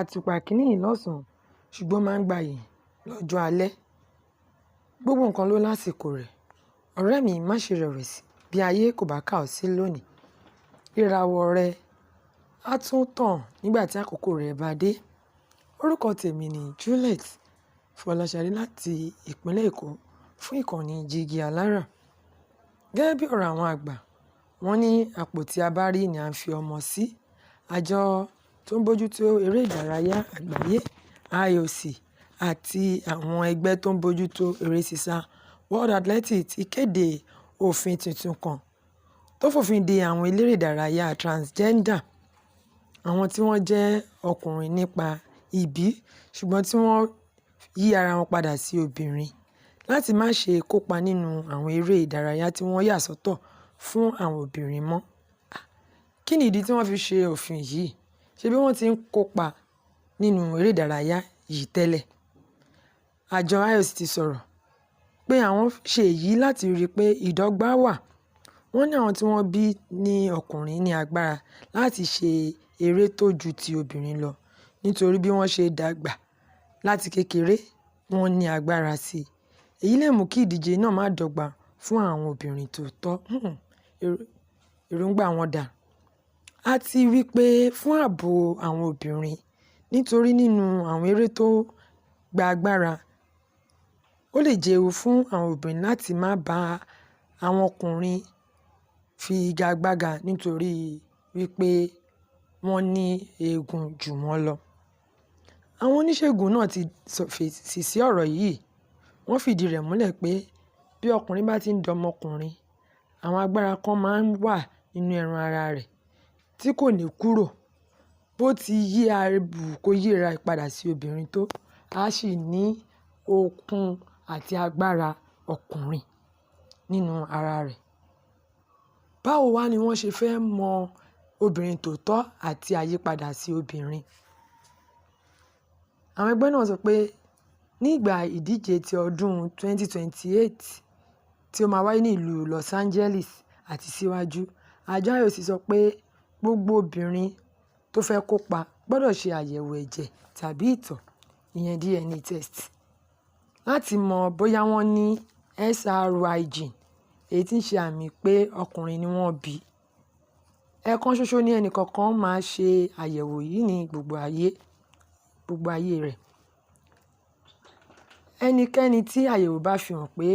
àtùpà kìíní yìí lọ́sàn-án ṣùgbọ́n máa ń gbayì lọ́jọ́ alẹ́. Gbogbo nǹkan ló lásìkò rẹ̀. Ọ̀rẹ́ mi, má ṣe rẹ̀wẹ̀sì bí ayé kò bá kà ọ́ sí lónìí. Ìràwọ̀ rẹ á tún tàn nígbà tí àkókò rẹ̀ bá dé. Orúkọ tèmi ni Juliet Fọláṣadé láti ìpínlẹ̀ Èkó fún ìkànnì Jígí Alárà. Gẹ́gẹ́ bí ọ̀rọ̀ àwọn àgbà, wọ́n ní àpò tí a bá rí ni à ń fi ọmọ sí. Àjọ tó ń bójútó eré ìdárayá àgbáyé IOC àti àwọn ẹgbẹ́ tó ń bójútó eré sísá World Athletics ti kéde òfin tuntun kan tó fòfin de àwọn eléré ìdárayá transgender, àwọn tí wọ́n jẹ́ ọkùnrin nípa ìbí ṣùgbọ́n tí wọ́n yí ara wọn padà sí obìnrin, láti má ṣe kópa nínú àwọn eré ìdárayá tí wọ́n yà sọ́tọ̀ fún àwọn obìnrin mọ́. Kí ni ìdí tí wọ́n fi ṣe òfin yìí? Ṣebí wọ́n ti ń kópa nínú eré ìdárayá yìí tẹ́lẹ̀. Àjọ IOC ti sọ̀rọ̀ pé àwọn ṣe èyí láti rí i pé ìdọ́gba wà. Wọ́n ní àwọn tí wọ́n bí ní ọkùnrin ní agbára láti ṣe eré tó ju ti obìnrin lọ nítorí bí wọ́n ṣe dàgbà láti kékeré, wọ́n ní agbára sí i. Èyí lè mú kí ìdíje náà má dọ́gba fún àwọn obìnrin tòótọ́. Èròǹgbà wọn dà. A ti wí pé fún ààbò àwọn obìnrin, nítorí nínú àwọn eré tó gba agbára, ó lè jẹ́ ewu fún àwọn obìnrin láti má bá àwọn ọkùnrin figagbága nítorí wípé wọ́n ní eegun jù wọ́n lọ. Àwọn oníṣègùn náà ti fèsì sí ọ̀rọ̀ yìí. Wọ́n fìdí rẹ̀ múlẹ̀ pé bí ọkùnrin bá ti ń dọmọkùnrin, àwọn agbára kan máa ń wà nínú ẹran ara rẹ̀ tí kò ní kúrò. Bó ti yí ààbò kó yíra padà sí obìnrin tó, a sì ní okun àti agbára ọkùnrin nínú ara rẹ̀. Báwo wá ni wọ́n ṣe fẹ́ mọ obìnrin tòótọ́ àti àyípadà sí obìnrin? Àwọn ẹgbẹ́ náà sọ pé ní ìgbà ìdíje ti ọdún 2028 tí ó máa wáyé ní ìlú Los Angeles àti síwájú, àjọ IOC sọ pé gbogbo obìnrin tó fẹ́ kópa gbọ́dọ̀ ṣe àyẹ̀wò ẹ̀jẹ̀ tàbí ìtọ̀, ìyẹn DNA test, láti mọ bóyá wọ́n ní SRY gene, èyí tí ń ṣe àmì pé ọkùnrin ni wọ́n bí. Ẹ̀ẹ̀kan ṣoṣo ní ẹnì kọ̀ọ̀kan máa ṣe àyẹ̀wò yìí ní gbogbo ayé rẹ̀. Ẹnikẹ́ni tí àyẹ̀wò bá fi hàn pé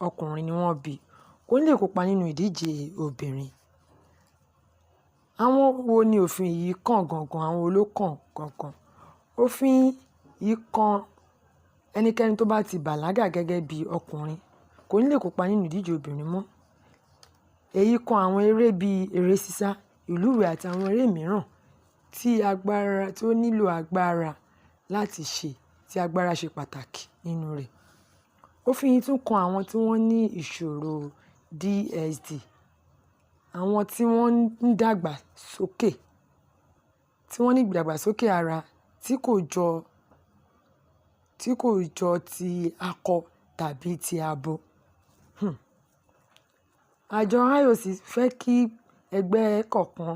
ọkùnrin ni wọ́n bí kò ní lè kópa nínú ìdíje obìnrin. Àwọn wo ni òfin yìí kàn gangan? Àwọn wo ló kàn gangan? Òfin yìí kan ẹnikẹ́ni tó bá ti bàlágà gẹ́gẹ́ bí ọkùnrin kò ní lè kópa nínú ìdíje obìnrin mọ́. Èyí kan àwọn eré bíi eré sísá, ìlúwẹ̀ẹ́ àti àwọn eré mìíràn tí ó nílò agbára láti ṣe, tí agbára ṣe pàtàkì nínú rẹ̀. Òfin yìí tún kan àwọn tí wọ́n ní ìṣòro DSD, àwọn tí wọ́n ń dàgbà sókè, tí wọ́n ní ìdàgbàsókè ara tí kò jọ ti akọ tàbí ti abo. Àjọ IOC fẹ́ kí ẹgbẹ́ kọ̀ọ̀kan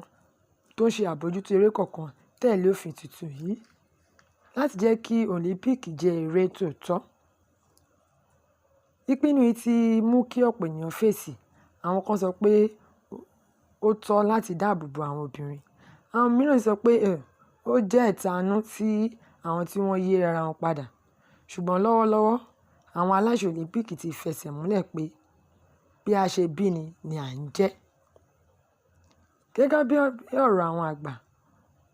tó ń ṣe àbójútó eré kọ̀ọ̀kan tẹ̀lé òfin tuntun yìí láti jẹ́ kí Olympic jẹ́ eré tòótọ́. Ìpinnu yìí ti mú kí ọ̀pọ̀ ènìyàn fèsì. Àwọn kan sọ pé ó tọ́ láti dáàbò bo àwọn obìnrin. Àwọn mìíràn sọ pé ó jẹ́ ẹ̀tanú sí àwọn tí wọ́n yí ara wọn padà. Ṣùgbọ́n lọ́wọ́lọ́wọ́, àwọn aláṣẹ Olympic ti fẹsẹ̀ múlẹ̀ pé bí a ṣe bí ni à ń jẹ́. Gẹ́gẹ́ bí ọ̀rọ̀ àwọn àgbà,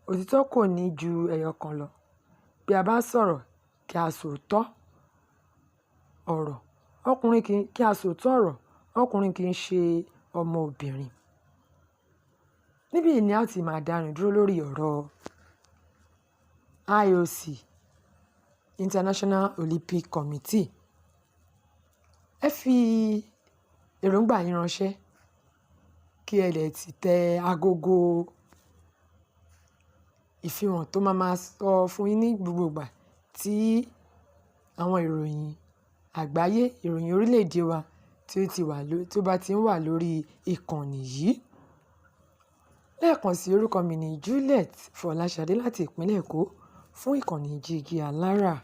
òtítọ́ kò ní ju ẹyọ kan lọ. Bí a bá sọ̀rọ̀ kí a sòótọ́ ọ̀rọ̀, ọkùnrin kì í ṣe ọmọ obìnrin. Níbí ni a ti máa dánu dúró lórí ọ̀rọ̀ IOC, International Olympic Committee. Ẹ fi èròǹgbà yín ránṣẹ́ kí ẹ lè ti tẹ agogo ìfihàn tó máa sọ fún yín ní gbogbo ìgbà tí àwọn ìròyìn àgbáyé, ìròyìn orílẹ̀-èdè wa tí ó bá ti ń wà lórí ìkànnì yìí. Lẹ́ẹ̀kan sí, orúkọ mi ni Juliet Fọláṣadé láti ìpínlẹ̀ Èkó fún ìkànnì Jígí Alárà.